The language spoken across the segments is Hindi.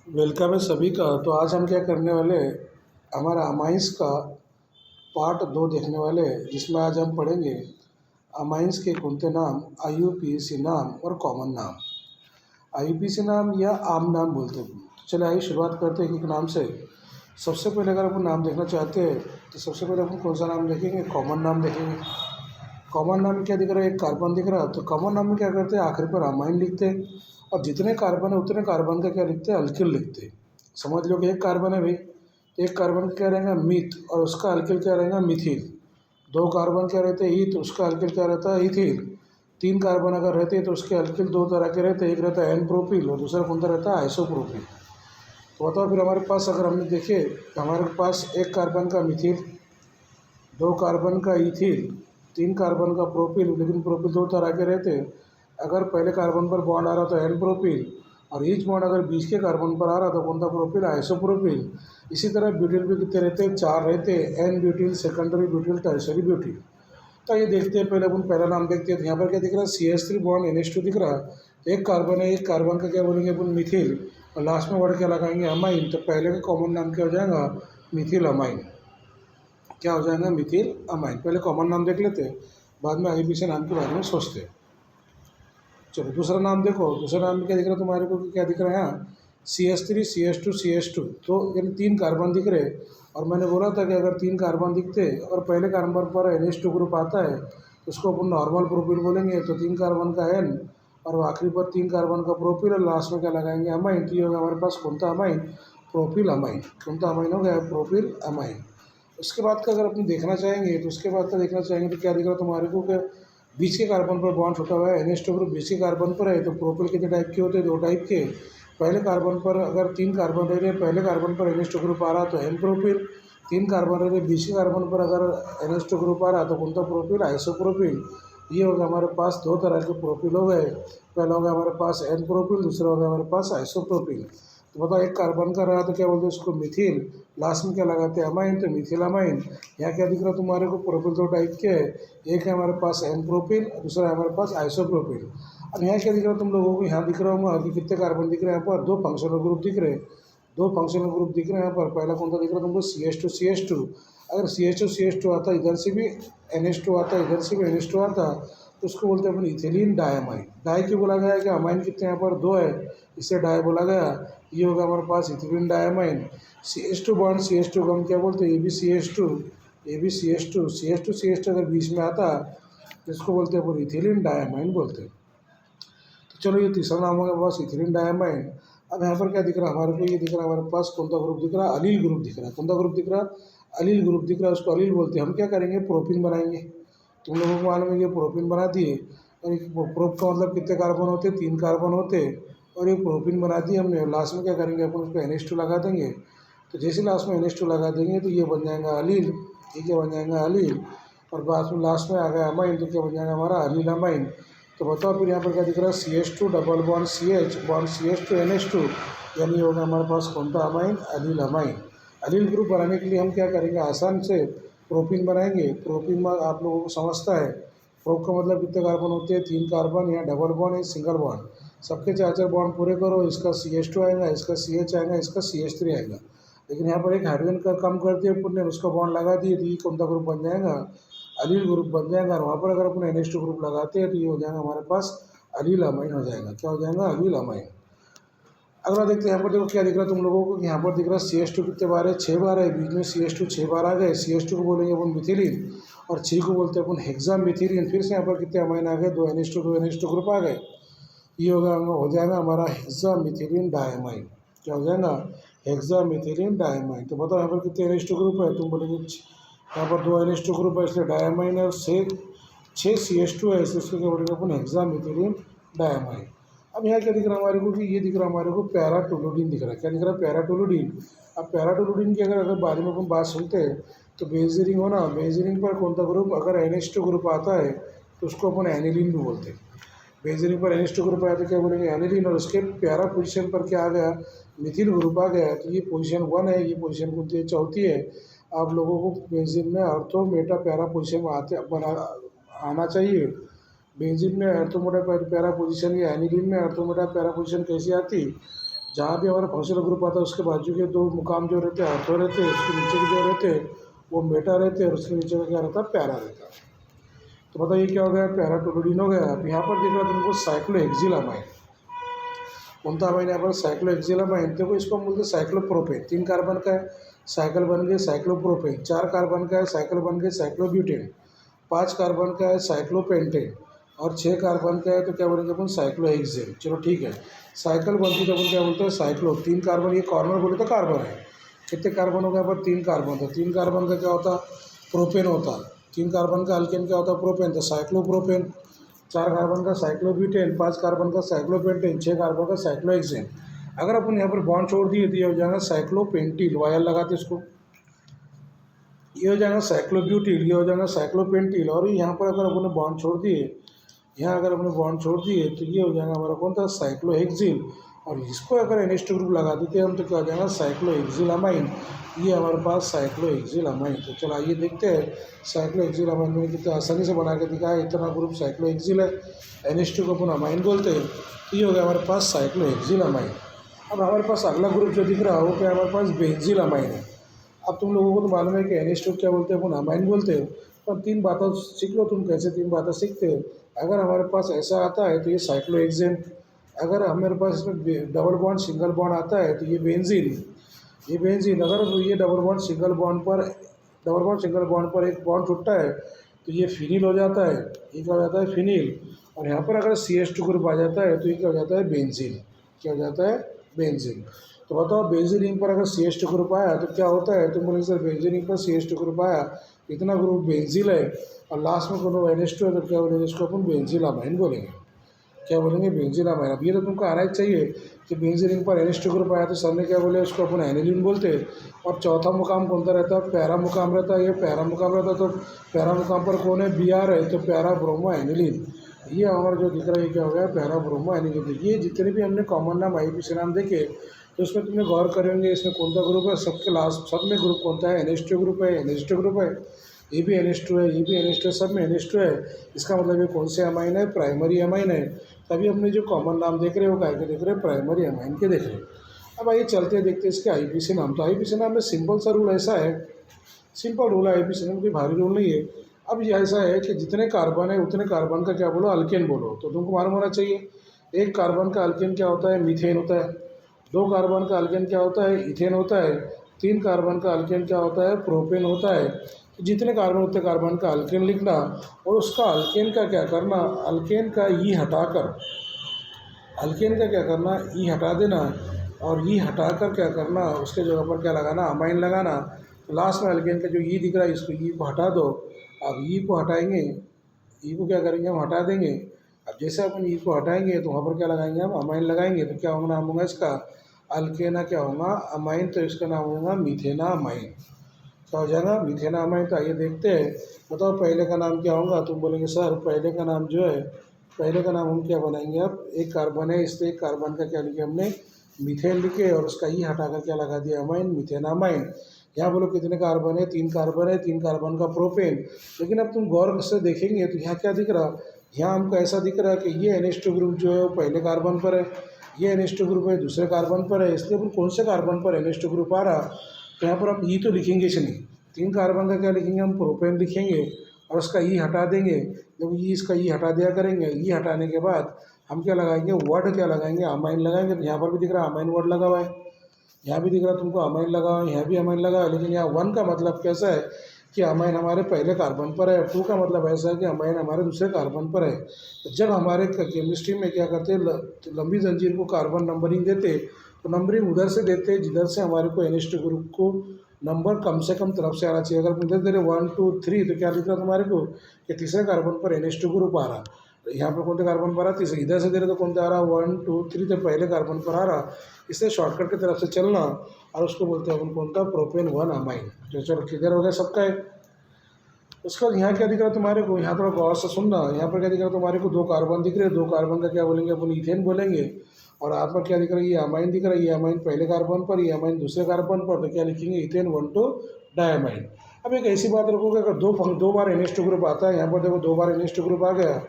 वेलकम है सभी का। तो आज हम क्या करने वाले हैं, हमारा अमाइंस का पार्ट 2 देखने वाले हैं, जिसमें आज हम पढ़ेंगे अमाइंस के कुंते नाम, आईयूपीएसी नाम और कॉमन नाम। आईयूपीएसी नाम या आम नाम बोलते हैं। तो चलिए आइए शुरुआत करते हैं एक नाम से। सबसे पहले अगर अपन नाम देखना चाहते हैं तो सबसे पहले अपन कौन सा नाम देखेंगे, कॉमन नाम देखेंगे। कॉमन नाम में क्या दिख रहा है, एक कार्बन दिख रहा है। तो कॉमन नाम में क्या करते हैं, आखिरी पर अमाइन लिखते हैं और जितने कार्बन है उतने कार्बन का क्या लिखते हैं, अल्किल लिखते हैं। समझ लो कि एक कार्बन है भाई, तो एक कार्बन का क्या रहेगा, मीथ, और उसका अल्किल क्या रहेगा, मिथिल। दो कार्बन क्या रहते हैं, ईथ, उसका अल्किल क्या रहता है, इथिल। तीन कार्बन अगर रहते हैं तो उसके अल्किल दो तरह के रहते हैं, एक रहता है एन प्रोपिल और दूसरा कौन सा रहता है, आइसोप्रोपिल। तो बताओ फिर हमारे पास अगर हमने देखे तो हमारे पास एक कार्बन का मिथिल, दो कार्बन का इथिल, तीन कार्बन का प्रोपिल, लेकिन प्रोपिल दो तरह के रहते हैं। अगर पहले कार्बन पर बॉन्ड आ रहा तो एन प्रोपिल, और ईच बॉन्ड अगर बीच के कार्बन पर आ रहा तो कौन सा प्रोपिल, आइसोप्रोपिल। इसी तरह ब्यूटिल भी कितने रहते हैं, चार रहते हैं, n butyl, secondary butyl, tertiary butyl. तो ये देखते हैं, पहले अपन पहला नाम देखते हैं। तो यहाँ पर क्या दिख रहा है, CH3 बॉन्ड NH2 दिख रहा है। तो एक कार्बन है, एक कार्बन का क्या बोलेंगे अपन, मिथिल, और लास्ट में वर्ड क्या लगाएंगे, अमाइन। तो पहले का कॉमन नाम क्या हो जाएगा, मिथिल अमाइन। क्या हो जाएगा, मिथिल अमाइन। पहले कॉमन नाम देख लेते हैं, बाद में आईयूपीएसी नाम के बारे में सोचते हैं। चलो दूसरा नाम देखो, दूसरा नाम में क्या दिख रहा है तुम्हारे को, क्या दिख रहा है यहाँ, CH3 CH2 CH2। तो यानी तीन कार्बन दिख रहे। और मैंने बोला था कि अगर तीन कार्बन दिखते और पहले कार्बन पर NH2 ग्रुप आता है तो उसको अपन नॉर्मल प्रोपिल बोलेंगे। तो तीन कार्बन का N और आखिरी पर तीन कार्बन का प्रोपिल और लास्ट में क्या लगाएंगे, अमाइन। तो ये होगा हमारे पास कौन सा अमाइन, प्रोपिल अमाइन। कौन सा अमाइन हो गया, प्रोपिल अमाइन। उसके बाद का अगर अपन देखना चाहेंगे तो उसके बाद का देखना चाहेंगे तो क्या दिख रहा है तुम्हारे को, कि बीच के कार्बन पर बॉन्ड छूटा हुआ है, NH2 ग्रुप बीच के कार्बन पर है। तो प्रोपिल कितने टाइप के होते हैं, दो टाइप के। पहले कार्बन पर अगर तीन कार्बन रह रहे, पहले कार्बन पर NH2 ग्रुप आ रहा तो एन प्रोपिल। तीन कार्बन रह रहे, बीच के कार्बन पर अगर NH2 ग्रुप आ रहा तो कौन सा प्रोपिल, आइसोप्रोपिल। ये हो गया हमारे पास दो तरह के प्रोपिल हो गए। पहला हो गया हमारे पास एन प्रोपिल, दूसरा हो गया हमारे पास आइसोप्रोपिल। तो बताओ एक कार्बन का रहा तो क्या बोलते हैं उसको, मिथिल, लास्ट में क्या लगाते हैं, अमाइन, तो मिथिल अमाइन। यहाँ क्या दिख रहा है तुम्हारे को, प्रोपिल दो टाइप के है, एक है हमारे पास एन प्रोपिल, दूसरा है हमारे पास आइसोप्रोपिल। अब यहाँ क्या दिख रहा है तुम लोगों को, यहाँ दिख रहा होगा कि कितने कार्बन दिख रहे हैं, यहाँ पर दो फंक्शनल ग्रुप दिख रहे हैं। दो फंक्शनल ग्रुप दिख रहे हैं यहाँ पर। पहला कौन सा दिख रहा है तुमको, CH2 CH2। अगर CH2 CH2 आता इधर से भी NH2 आता, इधर से भी NH2 आता, तो उसको बोलते हैं अपन इथिलीन डायमाइन। डाई क्यों बोला गया है कि अमाइन कितने यहाँ पर, दो है, इससे डाई बोला गया। ये होगा हमारे पास ethylene diamine. CH2 bond CH2 को हम क्या बोलते हैं, ये भी CH2, ये भी CH2। CH2 CH2 अगर बीच में आता तो इसको बोलते हैं अपन इथिलीन डायमाइन बोलते हैं। तो चलो ये तीसरा नाम होगा बस, इथिलीन डायमाइन। अब यहाँ पर क्या दिख रहा है हमारे को, ये दिख रहा है हमारे पास कौन सा ग्रुप दिख रहा है, अलील ग्रुप दिख रहा है। कौन सा ग्रुप दिख रहा है, अलील ग्रुप दिख रहा है, उसको अलील बोलते हैं। हम क्या करेंगे, प्रोपिन बनाएंगे। तुम लोगों को मालूम है कि प्रोपिन बना दिए, और एक प्रोप का मतलब कितने कार्बन होते, तीन कार्बन होते, और एक प्रोपिन बना दिए हमने। लास्ट में क्या करेंगे अपन, उसको NH2 लगा देंगे। तो जैसे लास्ट में NH2 लगा देंगे तो ये बन जाएगा अलील, ठीक है, बन जाएगा अलील। और बाद में लास्ट में आ गया अमाइन, तो क्या बन जाएगा हमारा अलील अमाइन। तो बताओ फिर यहाँ पर क्या दिख रहा है, CH2 double bond CH bond CH2 NH2, यानी होगा हमारे पास कौन सा अमाइन, अलील अमाइन। अलील ग्रुप बनाने के लिए हम क्या करेंगे, आसान से प्रोपिन बनाएंगे। प्रोपिन में आप लोगों को समझता है, प्रोप का मतलब कितने कार्बन होते हैं, तीन कार्बन, या डबल बॉन्ड या सिंगल बॉन्ड। सबके चार चार बॉन्ड पूरे करो, इसका CH2 आएगा, इसका CH आएगा, इसका CH3 आएगा। लेकिन यहाँ पर एक हाइड्रोजन का कम कर दिया अपन ने, उसका बॉन्ड लगा दिए, तो ये कौन सा ग्रुप बन जाएगा, अलील ग्रुप बन जाएगा। और वहाँ पर अगर अपन NH2 ग्रुप लगाते हैं तो ये हो जाएगा हमारे पास अलील अमाइन हो जाएगा। क्या हो जाएगा, अलील अमाइन। अगला देखते हैं, यहाँ पर देखो क्या दिख रहा है तुम लोगों को, कि यहाँ पर दिख रहा है CH2 कितने बार है, 6 बार है। बीच में CH2 6 बार आ गए। CH2 को बोलेंगे अपन मिथिलीन, और 6 को बोलते हैं अपन हेक्सा मिथिलीन। फिर से यहाँ पर कितने अमाइन आ गए, दो NH2 ग्रुप आ गए। ये हो जाएगा हमारा हेक्सा मिथिलीन डायमाइन। क्या हो जाएगा, हेक्सा मिथिलीन डायमाइन। तो बताओ यहाँ पर कितने NH2 ग्रुप है, तुम बोलेंगे यहाँ पर दो NH2 ग्रुप है इसलिए डायमाइन है, और छः CH2 है इसलिए क्या बोलेंगे अपन हेक्सा मिथिलीन डायमाइन। अब यहाँ क्या दिख रहा है हमारे को, कि ये दिख रहा है हमारे को पैराटोलुडीन दिख रहा है। क्या दिख रहा है, पैराटोलुडीन। अब पैराटोलुडीन की अगर अगर बारे में अपन बात सुनते हैं तो बेंजीन हो ना, बेंजीन पर कौन सा ग्रुप अगर NH2 ग्रुप आता है तो उसको अपन एनिलीन भी बोलते हैं। बेंजीन पर NH2 ग्रुप आया तो क्या बोलेंगे, एनिलीन। और उसके पैरा पोजीशन पर क्या आ गया, मिथिल ग्रुप आ गया। तो ये पोजीशन 1 है, ये पोजीशन कौन सी है, चौथी है। आप लोगों को बेंजीन में अर्थो मेटा पैरा पोजीशन में आना चाहिए। बेंजीन में अर्थोमोटा पैरा पोजीशन या एनिलीन में अर्थोमोटा पैरा पोजीशन कैसी आती, जहाँ भी हमारा फंक्शनल ग्रुप आता है उसके बाजू के दो मुकाम जो रहते हैं ऑर्थो रहते हैं, उसके नीचे के जो रहते हैं वो मेटा रहते हैं और उसके नीचे का क्या रहता है पैरा रहता है। तो बताइए क्या हो गया, पैरा टोलुडीन हो गया। अब यहाँ पर देख रहा तुमको साइक्लोहेक्सिलामाइन, कौन सा अमाइन यहाँ पर साइक्लोहेक्सिलामाइन, देखो इसको हम बोलते हैं साइक्लोप्रोपेन, 3 कार्बन का है साइकिल बन गए साइक्लोप्रोपेन, 4 कार्बन का है साइकिल बन गए साइक्लोब्यूटेन, 5 कार्बन का है साइक्लोपेंटेन और 6 कार्बन का है तो क्या बोलेंगे अपन साइक्लोहेक्सेन। चलो ठीक है, साइकिल बनती तो अपन क्या बोलते हैं साइक्लो, 3 कार्बन, ये कॉर्नर बोले तो कार्बन है, कितने कार्बन हो गए पर 3 कार्बन, तो 3 कार्बन का क्या होता प्रोपेन होता, 3 कार्बन का अल्केन क्या होता प्रोपेन, तो साइक्लोप्रोपेन, 4 कार्बन का साइक्लोब्यूटेन, 5 कार्बन का साइक्लोपेंटेन, 6 कार्बन का साइक्लोहेक्सेन। अगर अपन यहाँ पर बॉन्ड छोड़ दिए तो ये हो जाएगा साइक्लोपेंटिल, वायल लगाते इसको, ये हो जाएगा साइक्लोब्यूटिल, ये हो जाएगा साइक्लोपेंटिल, और यहाँ पर अगर अपने बॉन्ड छोड़ दिए, यहाँ अगर अपने बॉन्ड छोड़ दिए तो ये हो जाएगा हमारा कौन था साइक्लोहेक्सिल, और इसको अगर NH2 ग्रुप लगा देते हैं हम तो क्या हो जाएगा साइक्लोहेक्सिलामाइन, ये हमारे पास साइक्लोहेक्सिलामाइन। तो चलो आइए देखते हैं साइक्लोहेक्सिलामाइन में कितने आसानी से बना के दिखाया, इतना ग्रुप साइक्लोहेक्सिल है, NH2 को अपन अमाइन बोलते हैं, तो ये हो गया हमारे पास साइक्लोहेक्सिलामाइन। अब हमारे पास अगला ग्रुप जो दिख रहा है वो क्या हमारे पास बेंजीलामाइन है। अब तुम लोगों को तो मालूम है कि NH2 क्या बोलते हैं अपन अमाइन बोलते हैं, पर 3 बातें सीख लो तुम, कैसे 3 बातें सीखते हो। अगर हमारे पास ऐसा आता है तो ये साइक्लोहेक्सेन, अगर हमारे पास इसमें डबल बॉन्ड सिंगल बॉन्ड आता है तो ये बेंजीन, ये बेंजीन, अगर ये डबल बॉन्ड सिंगल बॉन्ड पर एक बॉन्ड छूटता है तो ये फिनिल हो जाता है, ये क्या हो जाता है फिनिल, और यहाँ पर अगर CH2 ग्रुप आ जाता है तो ये क्या हो जाता है बेंजीन, क्या हो जाता है बेंजीन। तो बताओ बेंजीन रिंग पर अगर CH2 ग्रुप आया तो क्या होता है, तुम बोलेंगे सर बेंजीन रिंग पर CH2 ग्रुप आया, इतना ग्रुप बेंजील है और लास्ट में कोनो NH2 है तो क्या बोलेंगे इसको अपन बेंजीलामाइन बोलेंगे, क्या बोलेंगे बेंजीलामाइन। अब ये तो तुमको आना ही चाहिए कि बेंजीन रिंग पर NH2 ग्रुप आया तो सर ने क्या बोले उसको अपन एनिलीन बोलते हैं, और चौथा मुकाम कौन सा रहता है पैरा मुकाम रहता है, ये पैरा मुकाम रहता है, तो पैरा मुकाम पर कौन है Br है तो पैरा ब्रोमो एनिलीन, ये हमारा जो दिख रहा है क्या हो गया पैरा ब्रोमो एनिलीन। ये जितने भी हमने कॉमन नाम IUPAC नाम देखे तो उसमें तुमने गौर करेंगे इसमें कौन सा ग्रुप है, सबके लास्ट सब में ग्रुप कौन सा है NH2 ग्रुप है, NH2 ग्रुप है, ये भी NH2 है, ये भी NH2 है, सब में NH2 है। इसका मतलब ये कौन से अमाइन है प्राइमरी अमाइन है, तभी हमने जो कॉमन नाम देख रहे हो काय के देख रहे हैं प्राइमरी अमाइन के देख रहे हैं। अब आइए चलते देखते इसके IUPAC नाम, तो IUPAC नाम में सिंपल सा रूल ऐसा है, सिंपल रूल है IUPAC नाम, कोई भारी रूल नहीं है। अब ये ऐसा है कि जितने कार्बन है उतने कार्बन का क्या बोलो अल्केन बोलो, तो तुमको मालूम होना चाहिए एक कार्बन का अल्केन क्या होता है मीथेन होता है, 2 कार्बन का अल्केन क्या होता है इथेन होता है, 3 कार्बन का अल्केन क्या होता है प्रोपेन होता है। तो जितने कार्बन उतने कार्बन का अल्केन लिखना, और उसका अल्केन का क्या करना, अल्केन का ई हटाकर, अल्केन का क्या करना ई हटा देना, और ई हटाकर क्या करना उसके जगह पर क्या लगाना अमाइन लगाना। तो लास्ट में अल्केन का जो ई दिख रहा है इसको ई को हटा दो, अब ई को हटाएंगे, ई को क्या करेंगे हम हटा देंगे, अब जैसे अपन ई को हटाएंगे तो वहाँ पर क्या लगाएंगे हम अमाइन लगाएंगे, तो क्या होगा नाम होगा इसका अल्केना क्या होगा अमाइन, तो इसका नाम होगा मीथेना अमाइन, क्या हो जाएगा मीथेना अमाइन। तो आइए देखते हैं, बताओ पहले का नाम क्या होगा, तुम बोलेंगे सर पहले का नाम जो है, पहले का नाम हम क्या बनाएंगे, अब एक कार्बन है इससे एक कार्बन का क्या लिखे हमने मीथेन लिखे, और उसका ई हटाकर क्या लगा दिया अमाइन मीथेना अमाइन। यहाँ बोलो कितने कार्बन है 3 कार्बन है, 3 कार्बन का प्रोपेन। लेकिन अब तुम गौर से देखेंगे तो यहाँ क्या दिख रहा, यहाँ हमको ऐसा दिख रहा है कि ये NH2 ग्रुप जो है वो पहले कार्बन पर है, ये NH2 ग्रुप है दूसरे कार्बन पर है, इसलिए अपन कौन से कार्बन पर NH2 ग्रुप आ रहा, तो यहाँ पर हम ई तो लिखेंगे ही नहीं, 3 कार्बन का क्या लिखेंगे हम प्रोपेन लिखेंगे, और उसका ई हटा देंगे, जब ई इसका ई हटा दिया करेंगे, ई हटाने के बाद हम क्या लगाएंगे वर्ड क्या लगाएंगे अमाइन लगाएंगे। तो यहाँ पर भी दिख रहा है अमाइन वर्ड लगा हुआ है, यहाँ भी दिख रहा है तुमको अमाइन लगा हुआ है, यहाँ भी अमाइन लगा है, लेकिन यहाँ 1 का मतलब कैसा है कि अमाइन हमारे पहले कार्बन पर है, 2 का मतलब ऐसा है कि अमाइन हमारे दूसरे कार्बन पर है। तो जब हमारे केमिस्ट्री में क्या करते हैं लंबी जंजीर को कार्बन नंबरिंग देते, तो नंबरिंग उधर से देते हैं जिधर से हमारे को NH2 ग्रुप को नंबर कम से कम तरफ से आना चाहिए। अगर इधर दे रहे 1 2 3 तो क्या दिख रहा तुम्हारे को कि तीसरे कार्बन पर NH2 ग्रुप आ रहा, यहाँ पर कौन से कार्बन पर आ तीसरे, इधर से दे रहे तो कौन सा आ रहा 1 2 3 तो पहले कार्बन पर आ रहा, इससे शॉर्टकट की तरफ से चलना, और उसको बोलते हैं अपन कौन सा प्रोपेन 1 अमाइन। तो चलो क्लियर हो गया सबका है। उसके बाद यहाँ क्या दिख रहा है तुम्हारे को, यहाँ थोड़ा गौर से सुनना, यहाँ पर क्या दिख रहा है तुम्हारे को 2 कार्बन दिख रहे हैं, 2 कार्बन का क्या बोलेंगे अपन इथेन बोलेंगे, और आप पर क्या दिख रहा है ये अमाइन दिख रहा है, ये अमाइन पहले कार्बन पर, ये अमाइन दूसरे कार्बन पर, तो क्या लिखेंगे इथेन 1 2 डायमाइन। अब एक ऐसी बात रखोगे अगर दो बार NH2 ग्रुप आता है, यहाँ पर देखो 2 बार NH2 ग्रुप आ गया,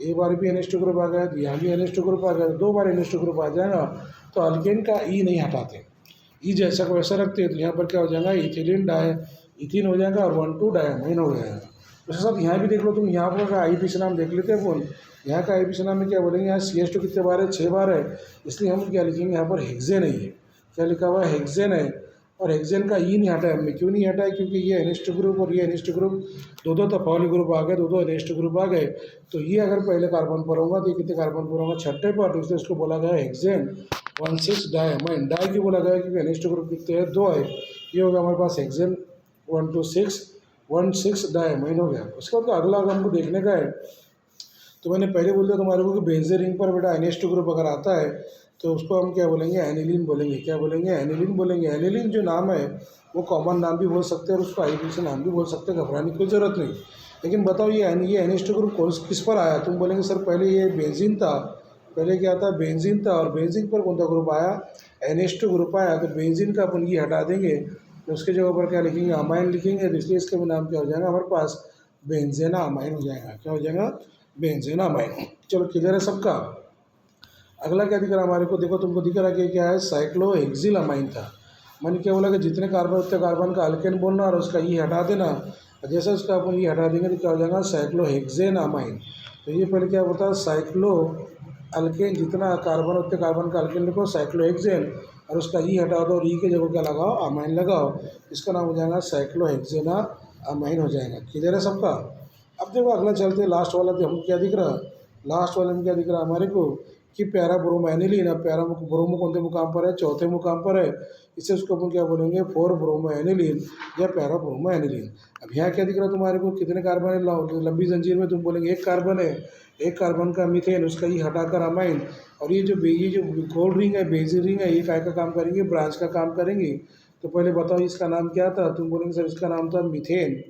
एक बार भी NH2 ग्रुप आ गया, यहाँ भी NH2 ग्रुप आ गया, 2 बार NH2 ग्रुप आ जाएगा, तो अल्केन का ई नहीं हटाते, ई जैसा को वैसा रखते हैं, तो यहाँ पर क्या हो जाएगा, इथिलीन डाई इथिन हो जाएगा और 1,2 डायमाइन हो जाएगा। उसके साथ यहाँ भी देख लो तुम, यहाँ पर आईपीसी नाम देख लेते हैं कौन, यहाँ का आईपीसी नाम में क्या बोलेंगे, यहाँ CH2 कितने बार है, 6 बार है, इसलिए हम क्या लिखेंगे, यहाँ पर हेक्सेन है, ये क्या लिखा हुआ है, हेक्सेन है। और हेक्सेन का ई नहीं हटा है हमने, क्यों नहीं हटा है, क्योंकि ये NH2 ग्रुप और ये NH2 ग्रुप दो तफावली ग्रुप आ गए, दो NH2 ग्रुप आ गए, तो ये अगर पहले कार्बन पर होगा तो ये कितने कार्बन पर होगा, छठे पर, तो इसलिए इसको बोला गया हेक्सेन 1,6 डायमाइन। डाई क्यों बोला गया, क्योंकि NH2 ग्रुप कितने हैं, 2 है, ये होगा हमारे पास हेक्सेन 1,6 डायमाइन हो गया। उसके बाद अगला अगर हमको देखने का है, तो मैंने पहले बोल दिया तुम्हारे को कि बेंजीन रिंग पर बेटा NH2 ग्रुप अगर आता है तो उसको हम क्या बोलेंगे, एनिलीन बोलेंगे। क्या बोलेंगे, एनिलीन बोलेंगे। एनिलीन जो नाम है वो कॉमन नाम भी बोल सकते हैं और उसको आईपीसी नाम भी बोल सकते हैं, घबराने की कोई ज़रूरत नहीं। लेकिन बताओ ये NH2 ग्रुप किस पर आया, तुम बोलेंगे सर पहले ये बेंजीन था, पहले क्या था, बेंजीन था, और बेंजीन पर कौन सा ग्रुप आया, NH2 ग्रुप आया, तो बेंजीन का अपन ये हटा देंगे, तो उसके जगह पर क्या लिखेंगे, अमाइन लिखेंगे, तो इसलिए इसका नाम क्या हो जाएगा हमारे पास, बेंजेना अमाइन हो जाएगा। क्या हो जाएगा, बेंजेना अमाइन। चलो क्लियर है सबका। अगला क्या दिख रहा है हमारे को, देखो तुमको दिख रहा है कि क्या है, साइक्लोहेक्सिल अमाइन था। मैंने क्या बोला कि जितने कार्बन उतने कार्बन का अल्केन बोलना और उसका ई हटा देना, और जैसे उसका अपन ई हटा देंगे तो क्या हो जाएगा, साइक्लोहेक्सेन अमाइन। तो ये पहले क्या होता है, साइक्लो अल्केन, जितना कार्बन उतने कार्बन का अल्केन लिखो साइक्लोहेक्सेन, और उसका ई हटा दो और ई के जगह क्या लगाओ, अमाइन लगाओ, इसका नाम हो जाएगा साइक्लोहेक्सेना अमाइन हो जाएगा। क्लियर है सबका। अब देखो अगला चलते हैं, लास्ट वाला तो हमको क्या दिख रहा है, लास्ट वाले में क्या दिख रहा है हमारे को कि पैरा ब्रोमोएनिलीन। अब पैरा ब्रोमो कौन से मुकाम पर है, चौथे मुकाम पर है, इससे उसको अपन क्या बोलेंगे, 4 ब्रोमोएनिलीन या पैरा ब्रोमोएनिलीन। अब यहाँ क्या दिख रहा है तुम्हारे को, कितने कार्बन है लंबी जंजीर में, तुम बोलेंगे एक कार्बन है, एक कार्बन का मीथेन, उसका ये हटाकर अमाइन। और ये जो गोल्ड रिंग है, बेंजीन रिंग है, ये काय का काम करेंगे, ब्रांच का काम करेंगे। तो पहले बताओ इसका नाम क्या था, तुम बोलेंगे सर इसका नाम था मीथेन।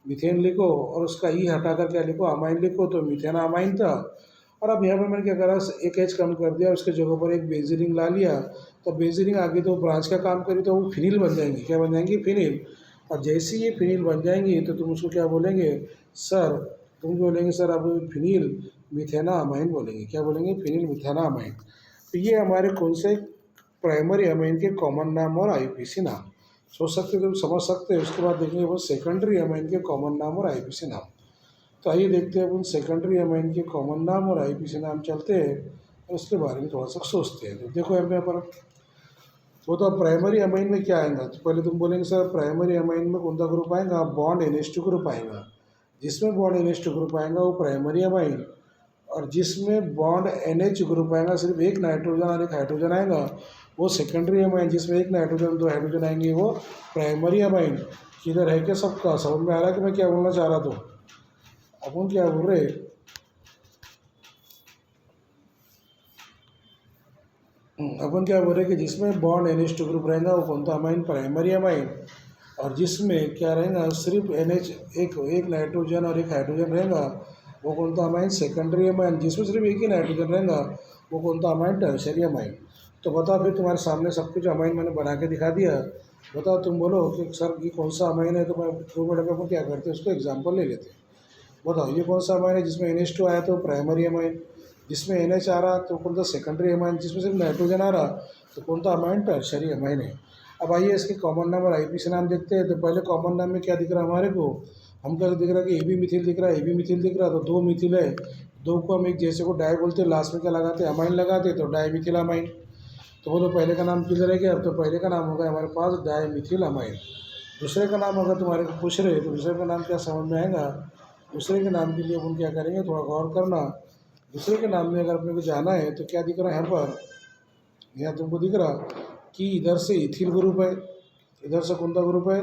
मीथेन लिखो और उसका ई हटाकर क्या लिखो, अमाइन लिखो, तो मीथेना अमाइन था। और अब यहाँ पर मैंने क्या करा, एक एच कम कर दिया, उसके जगह पर एक बेंजीन रिंग ला लिया, तो बेंजीन रिंग आगे तो ब्रांच का काम करी तो वो फिनिल बन जाएंगी। क्या बन जाएंगी, फिनिल। और जैसे ही ये फिनिल बन जाएंगी तो तुम उसको क्या बोलेंगे सर, तुम बोलेंगे सर अब फिनिल मिथेना अमाइन बोलेंगे। क्या बोलेंगे, फिनिल मिथेना अमाइन। तो ये हमारे कौन से प्राइमरी अमाइन के कॉमन नाम और आईपीसी नाम सोच सकते हो, तुम समझ सकते हो। उसके बाद देखेंगे वो सेकेंडरी अमाइन के कॉमन नाम और आईपीसी नाम। तो आइए देखते हैं अपन सेकेंडरी अमाइन के कॉमन नाम और आईपीसी नाम चलते हैं और उसके बारे में थोड़ा सा सोचते हैं। तो देखो यहाँ पर वो तो प्राइमरी अमाइन में क्या आएगा, तो पहले तुम बोलेंगे सर प्राइमरी अमाइन में कौन सा ग्रुप आएगा, बॉन्ड NH2 ग्रुप आएगा। जिसमें बॉन्ड NH2 ग्रुप आएगा वो प्राइमरी अमाइन, और जिसमें बॉन्ड NH ग्रुप आएगा, सिर्फ एक नाइट्रोजन और एक हाइड्रोजन आएगा, वो सेकेंडरी अमाइन। जिसमें एक नाइट्रोजन दो हाइड्रोजन आएंगे वो प्राइमरी अमाइन। किधर है क्या सबका, समझ में आ रहा है कि मैं क्या बोलना चाह रहा था। अपन क्या बोल रहे, अपन क्या बोल रहे कि जिसमें बॉन्ड NH2 ग्रुप रहेगा वो कौन सा अमाइन, प्राइमरी अमाइन। और जिसमें क्या रहेगा, सिर्फ NH एक नाइट्रोजन और एक हाइड्रोजन रहेगा वो कौन सा अमाइन, सेकेंडरी अमाइन। जिसमें सिर्फ एक ही नाइट्रोजन रहेगा वो कौन सा अमाइन, टर्शियरी अमाइन। तो बताओ फिर, तुम्हारे सामने सब कुछ अमाइन मैंने बना के दिखा दिया, बताओ तुम बोलो कि सर ये कौन सा अमाइन है। तो मैं 2 मिनट में अपन क्या करते हैं, उसको एग्जाम्पल ले लेते हैं। बताओ ये कौन सा अमाइन है, जिसमें NH2 आया तो प्राइमरी अमाइन, जिसमें NH आ रहा तो कौन सा सेकेंडरी अमाइन, जिसमें सिर्फ नाइट्रोजन आ रहा तो कौन सा अमाइन, टर्शियरी अमाइन है। अब आइए इसके कॉमन नाम और आईपीसी नाम देखते हैं। तो पहले कॉमन नाम में क्या दिख रहा है हमारे को, हमको दिख रहा है कि AB मिथिल दिख रहा है, AB मिथिल दिख रहा है, तो 2 मिथिल है, 2 को हम एक जैसे को डाई बोलते हैं, लास्ट में क्या लगाते हैं, अमाइन लगाते हैं, तो डाई मिथिल अमाइन। तो वो तो पहले का नाम किधर है, क्या अब तो पहले का नाम होगा हमारे पास डाई मिथिल अमाइन। दूसरे का नाम अगर तुम्हारे को पूछ रहे तो दूसरे का नाम क्या समझ में आएगा, दूसरे के नाम के लिए अपन क्या करेंगे, थोड़ा गौर करना। दूसरे के नाम में अगर अपने को जाना है तो क्या दिख रहा है यहाँ पर, यहाँ तुमको दिख रहा कि इधर से इथिल ग्रुप है, इधर से कौन सा ग्रुप है,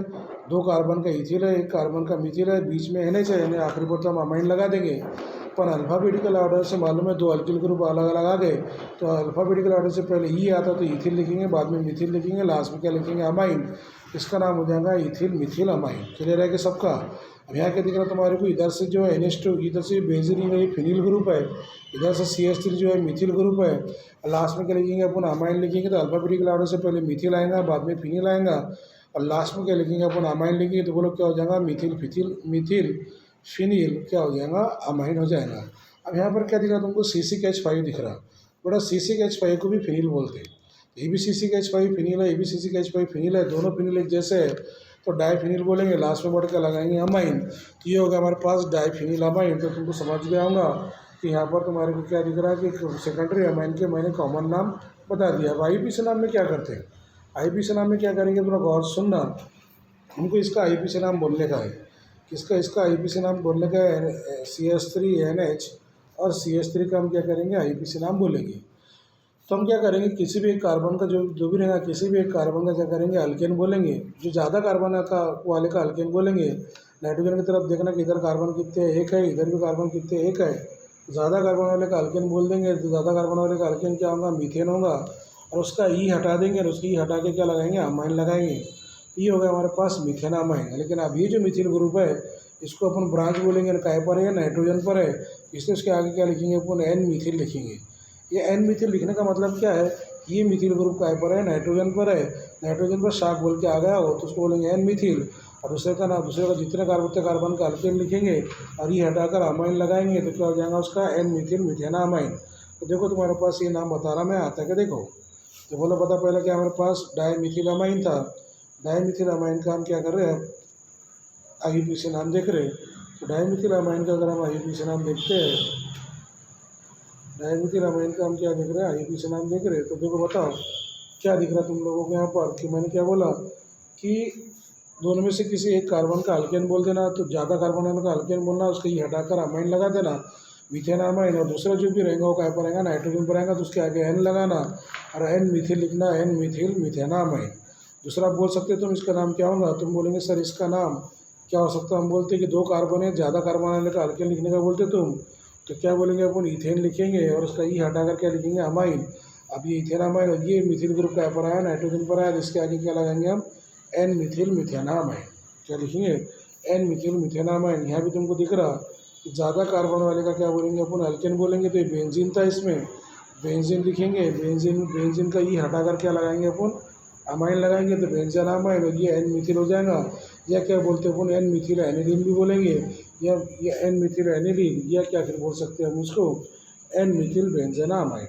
2 कार्बन का इथिल है, 1 कार्बन का मिथिल है, बीच में NH है, यानी आखिरी पर तो हम अमाइन लगा देंगे। पर अल्फ़ाबेटिकल ऑर्डर से मालूम है 2 अल्किल ग्रुप अलग अलग आ गए, तो अल्फ़ाबेटिकल ऑर्डर से पहले ई आता तो इथिल लिखेंगे, बाद में मिथिल लिखेंगे, लास्ट में क्या लिखेंगे, अमाइन। इसका नाम हो जाएगा इथिल मिथिल अमाइन। क्लियर है कि सबका। अब यहाँ क्या दिख रहा है तुम्हारे को, इधर से जो है NH2, इधर से बेंजीन रिंग है फिनिल ग्रुप है, इधर से CH3 जो है मिथिल ग्रुप है, लास्ट में क्या लिखेंगे अपन, अमाइन लिखेंगे। तो अल्फ़ाबेटिकल ऑर्डर से पहले मिथिल आएगा, बाद में फिनिल आएगा, और लास्ट में क्या लिखेंगे अपन, अमाइन लिखेंगे। तो बोलो क्या हो जाएगा, मिथिल मिथिल फिनिल क्या हो जाएगा, अमाइन हो जाएगा। अब यहाँ पर क्या दिख रहा है तुमको, C6H5 दिख रहा, बड़ा C6H5 को भी फिनिल बोलते हैं। EbCC का H5 फिनिल है, EbCC का H5 फिनिल है, दोनों फिनिल एक जैसे है तो डाईफिनिल बोलेंगे, लास्ट में बढ़ कर लगाएंगे अमाइन। तो ये होगा हमारे पास डाईफिनिल अमाइन। तो तुमको समझ में आऊँगा कि यहाँ पर तुम्हारे को क्या दिख रहा है कि सेकेंडरी अमाइन के मैंने कॉमन नाम बता दिया। अब IUPAC नाम में क्या करते हैं, IUPAC नाम में क्या करेंगे थोड़ा गौर सुनना। हमको इसका IUPAC नाम बोलने का है, इसका IUPAC नाम बोलने का है CH3NH, और CH3 का हम क्या करेंगे IUPAC नाम बोलेंगे। तो हम क्या करेंगे, किसी भी एक कार्बन का जो भी रहेगा, किसी भी एक कार्बन का क्या करेंगे अल्केन बोलेंगे। जो ज़्यादा कार्बन का वाले का अल्केन बोलेंगे। नाइट्रोजन की तरफ देखना कि इधर कार्बन कितने एक है, इधर भी कार्बन कितने एक है। ज़्यादा कार्बन वाले का अल्केन बोल देंगे, तो ज़्यादा कार्बन वाले का अल्केन क्या होगा, मीथेन होगा। और उसका ई हटा देंगे और उसकी ई हटा के क्या लगाएंगे, अमाइन लगाएंगे। ये हो गया हमारे पास मीथेन अमाइन। लेकिन अब ये जो मिथिल ग्रुप है इसको अपन ब्रांच बोलेंगे, काय पर है, नाइट्रोजन पर है, इसलिए उसके आगे क्या लिखेंगे अपन, एन मिथिल लिखेंगे। ये एन मिथिल लिखने का मतलब क्या है, ये मिथिल ग्रुप काय पर है, नाइट्रोजन पर है, नाइट्रोजन पर शाक बोल के आ गया हो तो उसको बोलेंगे एन मिथिल। और दूसरे का जितने कार्बन का अल्केन लिखेंगे और ये हटाकर अमाइन लगाएंगे तो क्या हो जाएगा उसका, एन मिथिल मिथेना अमाइन। तो देखो तुम्हारे पास ये नाम बता रहा मैं, आता है क्या देखो। तो बोलो पता पहले क्या हमारे पास डाईमिथिल अमाइन था। डाईमिथिल अमाइन का हम क्या कर रहे हैं, IUPAC नाम देख रहे हैं। तो डाईमिथिल अमाइन का अगर हम IUPAC नाम देखते हैं, डाईमिथिल अमाइन का हम क्या देख रहे हैं, IUPAC नाम देख रहे हैं। तो देखो बताओ क्या दिख रहा है तुम लोगों को यहाँ पर, कि मैंने क्या बोला कि दोनों में से किसी एक कार्बन का अल्केन बोल देना, तो ज़्यादा कार्बन वाले का अल्केन बोलना, उसका ये हटाकर अमाइन लगा देना, मीथेन अमाइन। और दूसरा जो भी रहेगा वो क्या पर रहेगा, नाइट्रोजन पर रहेगा, तो उसके आगे एन लगाना और एन मिथिल लिखना, एन मिथिल मिथेना अमाइन। दूसरा बोल सकते हो तुम इसका नाम क्या होगा, तुम बोलेंगे सर इसका नाम क्या हो सकता है। हम बोलते कि दो कार्बन है, ज़्यादा कार्बन वाले का अल्केन लिखने का बोलते तुम, तो क्या बोलेंगे अपन, इथेन लिखेंगे और उसका ई हटाकर क्या लिखेंगे, अमाइन। अब ये इथेन अमाइन, ये मिथिल ग्रुप क्या पर आया, नाइट्रोजन पर आया, तो इसके आगे क्या लगाएंगे हम, एन मिथिल मिथेना अमाइन। क्या लिखेंगे, एन मिथिल मिथेना अमाइन। यहाँ भी तुमको दिख रहा कि ज़्यादा कार्बन वाले का क्या बोलेंगे अपन, अल्केन बोलेंगे। तो ये बेंजीन था, इसमें बेंजीन लिखेंगे, बेंजीन का ई हटाकर क्या लगाएंगे अपन, अमाइन लगाएंगे, तो बेंजीन अमाइन। और ये एन मिथिल हो जाएगा, या क्या बोलते हैं अपन, एन मिथिल एनिलीन भी बोलेंगे, या ये एन मिथिल एनिलीन, या क्या फिर बोल सकते हैं हम उसको, एन मिथिल बेंजीन अमाइन।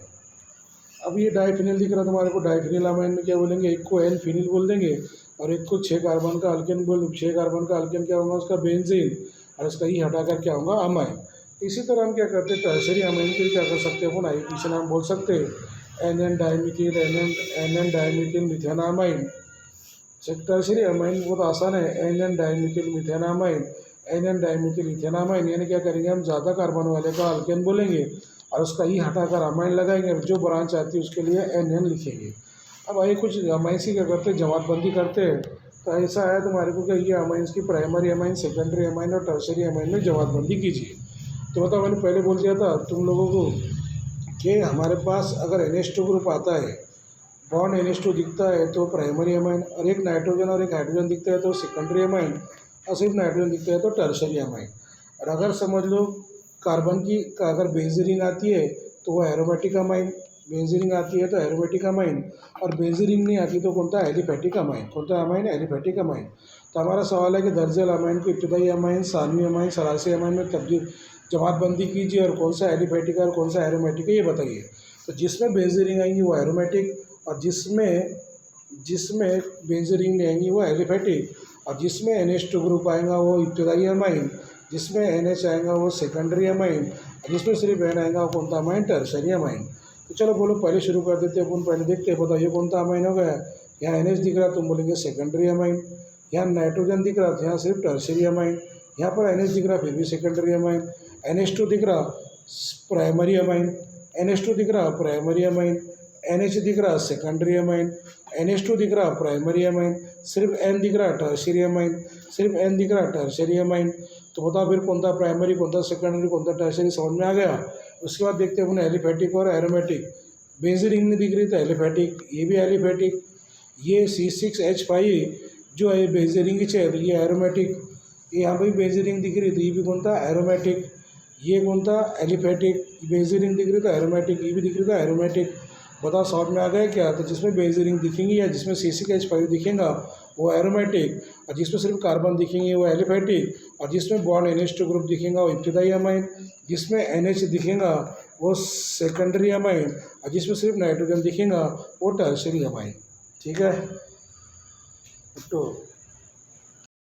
अब ये डाईफिनिल दिख रहा है तुम्हारे को, डाईफिनिल अमाइन में क्या बोलेंगे, एक को एन फिनिल बोल देंगे और एक को 6 कार्बन का अल्केन बोल, 6 कार्बन का अल्केन क्या होगा उसका, बेंजीन, और इसका ई हटाकर क्या होगा, अमाइन। इसी तरह हम क्या करते हैं, टर्शरी अमाइन के लिए क्या कर सकते हैं अपन, IUPAC नाम बोल सकते हैं, N dimethyl, N dimethyl methanamine. Tertiary amine बहुत आसान है, N dimethyl methanamine, N dimethyl ethanamine. यानी क्या करेंगे हम, ज़्यादा कार्बन वाले का अल्केन बोलेंगे और उसका ई हटाकर अमाइन लगाएंगे, और जो ब्रांच आती है उसके लिए एन लिखेंगे। अब आइए कुछ अमाइंस की क्या करते हैं, जमातबंदी करते हैं। तो ऐसा है तुम्हारे को क्या, ये अमाइंस की प्राइमरी अमाइन, सेकेंडरी अमाइन और टर्शरी अमाइन में जमातबंदी कीजिए। तो बताओ, मैंने पहले बोल दिया था तुम लोगों को कि हमारे पास अगर NH2 ग्रुप आता है, बॉन्ड NH2 दिखता है तो प्राइमरी अमाइन, और एक नाइट्रोजन और एक हाइड्रोजन दिखता है तो सेकेंडरी अमाइन, और सिर्फ नाइट्रोजन दिखता है तो टर्शरी अमाइन। और अगर समझ लो कार्बन की अगर बेंजीन आती है तो वो एरोमेटिक अमाइन, बेंजीन आती है तो एरोमेटिक अमाइन, और बेंजीन नहीं आती तो कौन सा, एलिफेटिक अमाइन। कौन सा अमाइन, एलिफेटिक अमाइन। तो हमारा सवाल है कि दर्जल अमाइन को इब्तदाई अमाइन, सानवी अमाइन, सरासी अमाइन में तब्दील जमातबंदी कीजिए, और कौन सा एलिफेटिक और कौन सा एरोमेटिक है ये बताइए। तो जिसमें बेंजीन आएंगी वो एरोमेटिक, और जिसमें बेंजीन नहीं आएंगी वो एलिफेटिक, और जिसमें NH2 ग्रुप आएगा वो इब्तदाई अमाइन, जिसमें NH आएगा वो सेकेंडरी अमाइन, जिसमें सिर्फ N आएगा वो कौन सा अमाइन, टर्शरी अमाइन। तो चलो बोलो पहले शुरू कर देते हैं अपन, पहले देखते हैं, बताइए कौन सा अमाइन हो गया। यहाँ NH दिख रहा तुम बोलेंगे सेकेंडरी अमाइन, यहाँ नाइट्रोजन दिख रहा तो यहाँ सिर्फ टर्शरी अमाइन, यहाँ पर NH दिख रहा फिर भी सेकेंडरी अमाइन, NH2 दिख रहा प्राइमरी अमाइन, NH2 दिख रहा प्राइमरी अमाइन, NH दिख रहा सेकेंडरी अमाइन, NH2 दिख रहा प्राइमरी अमाइन, सिर्फ N दिख रहा टर्शरी अमाइन, सिर्फ N दिख रहा टर्शरी अमाइन। तो बताओ फिर कौन सा प्राइमरी, कौन सा सेकेंडरी, कौन सा टर्शरी, समझ में आ गया। उसके बाद देखते हैं अपन एलिफेटिक और एरोमेटिक। बेंजीन रिंग नहीं दिख रही तो एलिफेटिक, ये भी एलिफेटिक। ये C6H5 जो है बेंजीन रिंग है तो ये एरोमेटिक, ये यहाँ पर बेंजीन रिंग दिख रही तो ये भी कौन था, एरोमेटिक। ये कौन था, एलिफेटिक। बेंजीन रिंग दिख रही तो एरोमेटिक, ये भी दिख रही था एरोमेटिक। बताओ समझ में आ गया क्या। तो जिसमें बेंजीन रिंग दिखेंगी या जिसमें C6H5 दिखेगा वो एरोमेटिक, और जिसमें सिर्फ कार्बन दिखेंगे वो एलिफेटिक, और जिसमें बॉन्ड NH2 ग्रुप दिखेगा वो इब्तिदाई अमाइन, जिसमें NH दिखेगा वो सेकेंडरी अमाइन, और जिसमें सिर्फ नाइट्रोजन दिखेगा वो टर्शरी अमाइन। ठीक है तो